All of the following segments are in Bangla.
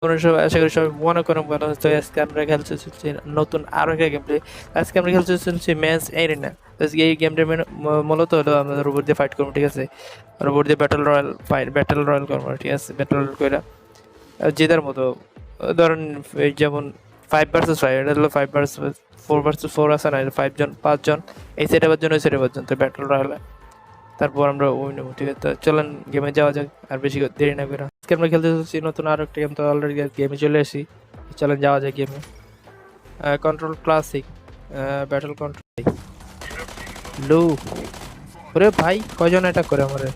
তোমরা সবাই আশা করি সবাই মনে করো ভালো হচ্ছে। আজকে আমরা খেলতে চলছি নতুন আরো একটা গেম প্লে। আজকে আমরা খেলতে চলছি ম্যাচ এরিনা। আজকে এই গেমটা মূলত হলো আমাদের রোবট দিয়ে ফাইট করবো, ঠিক আছে? রোবট দিয়ে ব্যাটল রয়্যাল করবো, ঠিক আছে? ব্যাটল রয়্যাল করে জেতার মতো। ধরেন এই যেমন 5 ভার্সেস 5, এটা হলো 5 ভার্সেস 4 আছে না, 5 জন 5 জন, এই সেট আবার জন ওই সেট আবার জন, তো ব্যাটল রয়্যাল। তারপর আমরা উইন হবো, ঠিক আছে? তো চলেন গেমে যাওয়া যাক, আর বেশি দেরি না করে। আজকে আমরা খেলতে চাচ্ছি নতুন আরো একটা গেম, তো অলরেডি গেমে চলে আসি। চলেন যাওয়া যাক গেমে। Control classic, battle control. লো, ওরে ভাই কয়জন অ্যাটাক করে আমারে?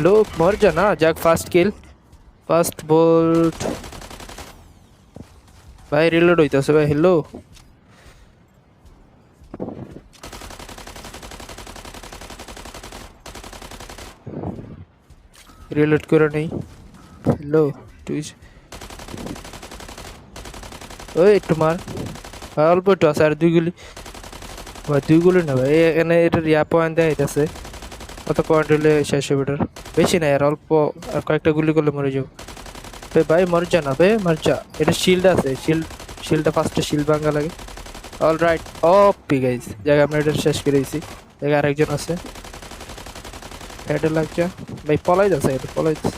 লো মর যা না, যাক ফার্স্ট কিল, ফার্স্ট বোল্ট। ভাই রিলোড হইতাছে ভাই। হ্যালো, রিলোড করে নেই। হ্যালো, তুই ওই একটু মার, অল্প একটু আছে আর 2 গুলি। ভাই 2 গুলি না ভাই, এখানে এটার পয়েন্ট দেয় আছে। কত পয়েন্ট হলে শেষ হবে এটার? বেশি না আর অল্প, আর কয়েকটা গুলি করলে মরে যাবো। ভাই মর যা না বে, মর যা। এটা শিল্ড আছে, শিল্ডটা ফার্স্টে শিল্ড ভাঙা লাগে। অলরাইট, ওপি গাইস, জায়গা আমরা এটা শেষ করে দিয়েছি। জায়গা আরেকজন আছে, হেডে লাগছে ভাই, পলাই যাচ্ছে, এটা পলাই যাচ্ছে।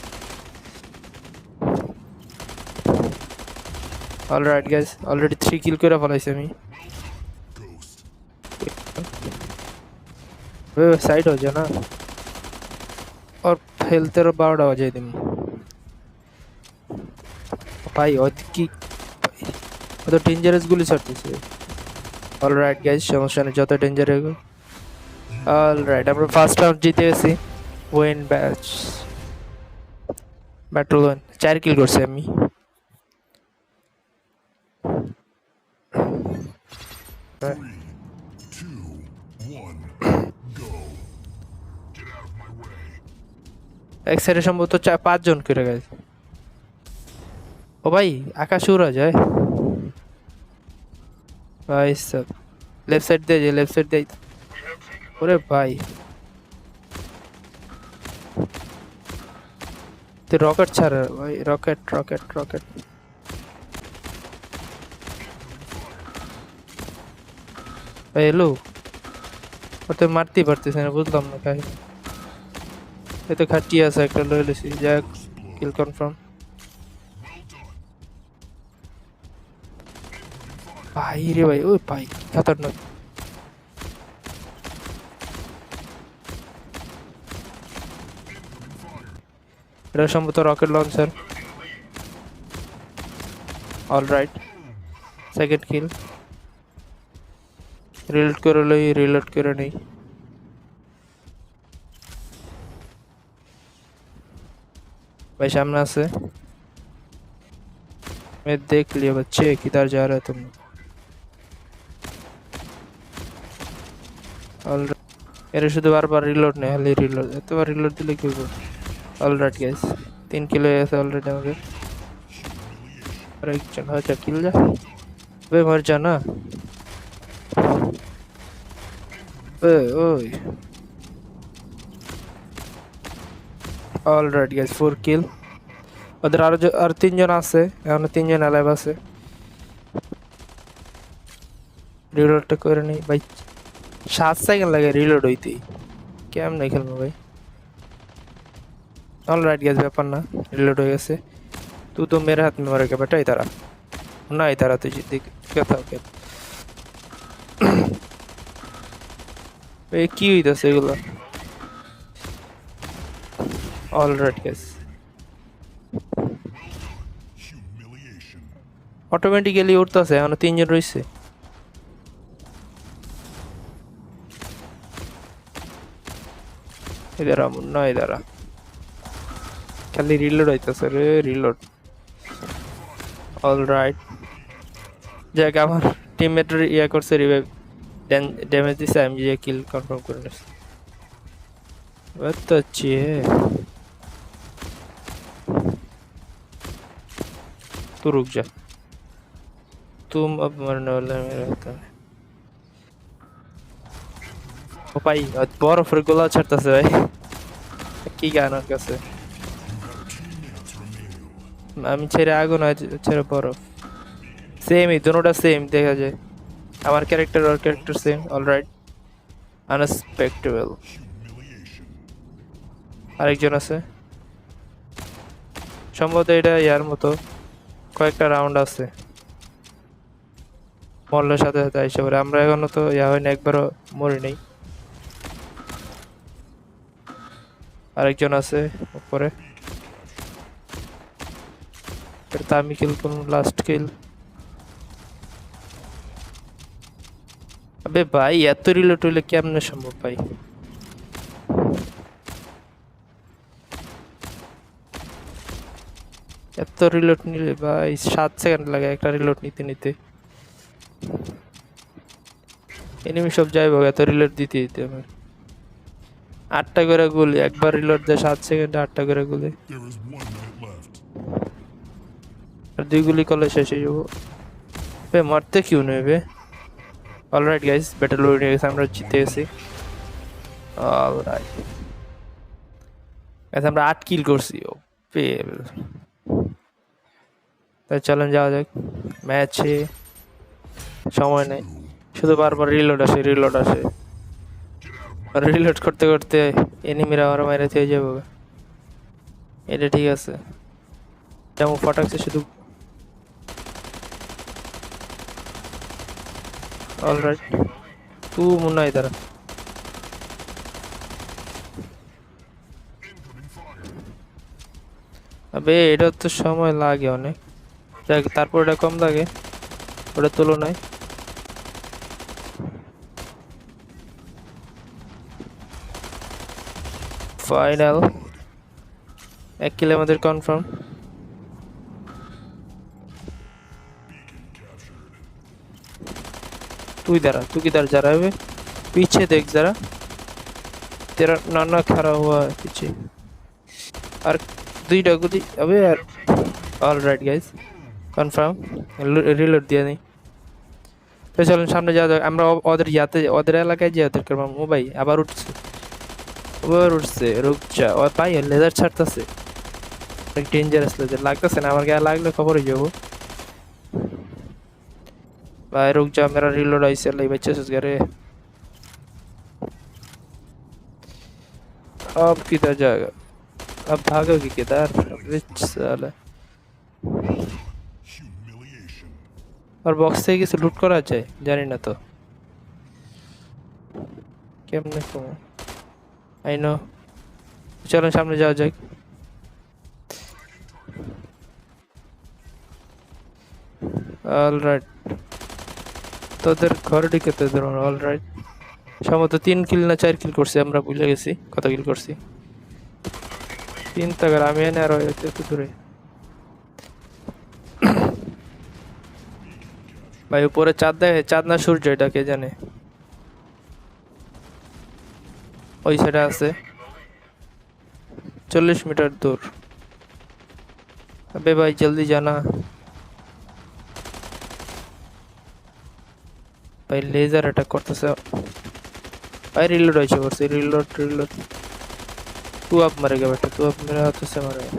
অলরাইট গাইস, অলরেডি 3 কিল করে ফলাইছি আমি। সাইড हो जा ना, और हेल्थ 12টা বাজাই দিম ভাই। কি অত ডেঞ্জারাস গুলি ছাড়তেছে। অলরাইট গাইস, সমস্যা নেই, যত ডেঞ্জার হবে। অলরাইট, আমরা ফার্স্ট রাউন্ড জিতে গেছি। উইন ব্যাচ, ব্যাটল ওয়ান, 4 কিল করছি আমি। এক সাইডে সম্ভবত 5 জন করে গেছে। ও ভাই আকাশ উড়া যায় ভাই সব। লেফট সাইড দিয়ে যে, লেফট সাইড দিয়ে। ওরে ভাই, তুই রকেট ছাড় ভাই, রকেট রকেট রকেট। ভাই এলো, ওতে মারতেই পারতেছে না, বুঝলাম না কাহিনী। এই তো খাটিয়ে আছে একটা, লয়ে লেছি, যাক কিল কনফার্ম। ভাই রে ভাই, ওই ভাই খতরনাক। এটা সম্ভবত রকেট লঞ্চার। অলরাইট, সেকেন্ড কিল। রিলোড করে লই, রিলোড করে নেই। भाई सामने से मैं देख लिया बच्चे, किधर जा रहे तुम? ऑल এর শুধু বারবার রিলোড নেই, খালি রিলোড, এতবার রিলোড দিলে কি হবে? অলরাইট গাইস, 3 কিল হয়ে গেছে অলরেডি আমাদের। আর একজন হয়তো কিল যা, বে মর যা না। ওই অলরাইট গাইস, 4 কিল। ওদের আর 3 জন আছে, এখন 3 জন অ্যালাইভ আছে। রিলোডটা করে নেই ভাই, 7 সেকেন্ড লাগে রিলোড হইতে। কেমনে খেলবো ভাই? অলরাইট গাইস, ব্যাপার না, রিলোড হয়ে গেছে। तू तो मेरे हाथ में मरेगा बेटा, इधर आ ना, इधर आ तुझे देख क्या था क्या। কি হইতাছে এগুলো? অলরাইট গাইস, অটোমেটিক্যালি উঠতেছে, এখন 3 জন রইছে। इधर आ मुन्ना, इधर आ। খালি রিলোড হইতাছে রে, রিলোড। অলরাইট, যাক আমার টিমমেট ইয়া করছে, রিভাইভ ড্যামেজ দিছে, আমি যে কিল কনফার্ম করে নিছি। बहुत तो अच्छी है। तू रुक जा, तुम अब मरने वाला है मेरा होता है। ও ভাই বরফের গোলা ছাড়তেছে ভাই, কি গান ওর কাছে। আমি ছেড়ে আগুন আর ছেড়ে বরফ সেমই, দুটোটা সেম দেখা যায়। আমার ক্যারেক্টার আর ক্যারেক্টার সেম। Alright, unexpectable. আরেকজন আছে সম্ভবত, এটা ইয়ার মতো কয়েকটা রাউন্ড আছে, মরলের সাথে সাথে আইসা পড়ে। আমরা এখনো তো ইয়া হয়নি, একবারও মরি নেই। আরেকজন আছে উপরে, এটা আমি কিল করুন, লাস্ট কিল। আবে ভাই এত রিলোড হইলে কেমনে সম্ভব ভাই? এত রিলোড নিলে ভাই 7 সেকেন্ড লাগে একটা রিলোড নিতে নিতে। এনিমি সব যাইব এত রিলোড দিতে দিতে। আমার 8টা করে গুলি, একবার রিলোড দেয় 7 সেকেন্ডে 8টা করে গুলি, আর 2 গুলি করলে শেষ হয়ে যাবো। বে মারতে কিউ নেবে। অলরাইট গাইস, ব্যাটল হয়ে গেছে, আমরা জিতে গেছি। অলরাইট গাইস, আমরা 8 কিল করছি। ও পেল। তাই চলেন যাওয়া যাক ম্যাচে। সময় নেই, শুধু বারবার রিলোড আসে রিলোড আসে, আর রিলোড করতে করতে এনিমিরা আমার মাইরে থেকে যাবো। এটা ঠিক আছে, যেমন ফটাকছে শুধু। অলরাইট, তু মনে হয় তারা। আবে এটা তো সময় লাগে অনেক, যাক তারপর এটা কম লাগে ওটার তুলনায়। ফাইনাল 1 কিল আমাদের কনফার্ম। तू किधर जा रहा है बे? पीछे देख जरा, तेरा नाना खड़ा हुआ है पीछे। और 2টা গুলি। अबे यार, অলরাইট গাইস, কনফার্ম রিলোড দিয়ে নেই। তো চলুন সামনে যাওয়া যাক। আমরা ওদের ইয়াতে, ওদের এলাকায় যে ওদের করলাম। ও ভাই আবার উঠছে, আবার উঠছে। রুক যা, ও ভাই লেজার ছাড়তেছে, অনেক ডেঞ্জারাস লেজার লাগতেছে না, আমার গায়ে লাগলে খবর হয়ে যাবো। भाई रुक जा, मेरा रीलोड ऐसे ले बच्चे से करे। अब किधर जाएगा? अब भागोगे किधर? रिच साला। और बॉक्स से किसी लूट करा जाए जानी ना तो কেমনে কম। আই নো, চলো সামনে যাওয়া যাক। অলরাইট, তোদের ঘরে ঢুকে তোদের। অলরাইট, সম্ভবত 3 কিল না 4 কিল করছি আমরা, ভুলে গেছি কত কিল করছি। 3 টাকার আমি এনে আর এত দূরে। ভাই উপরে চাঁদ দেখে, চাঁদ না সূর্য এটা কে জানে। ওই সাইডে আছে 40 মিটার দূর। अबे भाई जल्दी जाना भाई, लेजर अटैक করতেছে भाई। रीलोड হইছে করছে, রিলোড রিলোড। तू अब मरेगा बेटा, तू अब मेरे हाथों से मरेगा।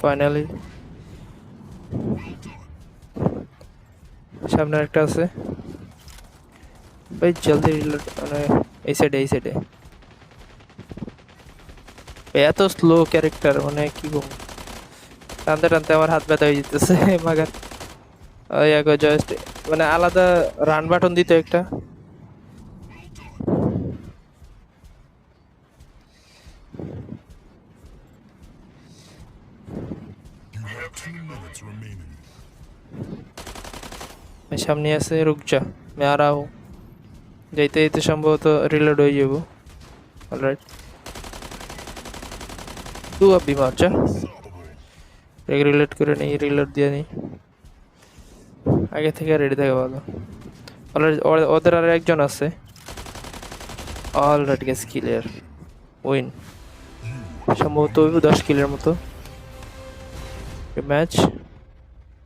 ফাইনালি সামনে একটা আছে ভাই, জলদি রিলোড। মানে এই সাইডে, এই সাইডে। এত স্লো ক্যারেক্টার, মানে কি বলবো, টানতে টানতে আমার হাত ব্যথা হয়ে যেতেছে। মাগার ওই আগে জাস্ট মানে আলাদা রান বাটন দিত একটা। সামনে আছে, রুক যা मैं आ रहा हूँ। যাইতে যাইতে সম্ভবত রিলোড হয়ে যাবো। অলরাইট, तू अब भी मार जा। एक রিলোড করে নেই, রিলোড দিয়ে নেই, আগে থেকে রেডি থাকে ভালো। অলরেডি ওদের আর একজন আছে। Alright guess clear, win. সম্ভবত 10 কিলের মতো ম্যাচ।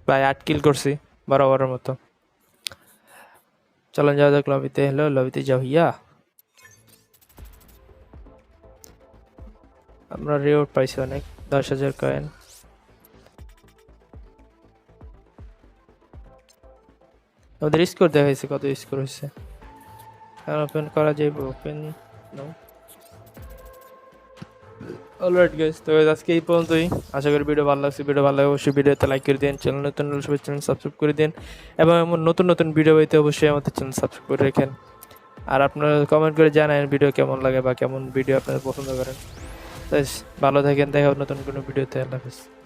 প্রায় 8 কিল করছি বরাবরের মতো। চলেন যাওয়া যাক লবিতে। হ্যালো লবিতে যাও ইয়া। আমরা রিওয়ার্ড পাইছি অনেক, 10,000 কয়েন। ওদের স্কোর দেখাইছে, কত স্কোর হয়েছে। ওপেন করা যাবে, ওপেন নো। অলরাইট গাইস, তো আজকে এই পর্যন্তই। আশা করি ভিডিও ভালো লাগছে। ভিডিও ভালো লাগলে অবশ্যই ভিডিওতে লাইক করে দিন, চ্যানেল নতুন হলে সবাই চ্যানেল সাবস্ক্রাইব করে দিন, এবং এমন নতুন নতুন ভিডিও পেতে অবশ্যই আমাদের চ্যানেল সাবস্ক্রাইব করে রাখেন। আর আপনারা কমেন্ট করে জানান ভিডিও কেমন লাগে বা কেমন ভিডিও আপনারা পছন্দ করেন। ভালো থাকেন, দেখা হবে নতুন কোনো ভিডিওতে। আল্লাহ হাফেজ।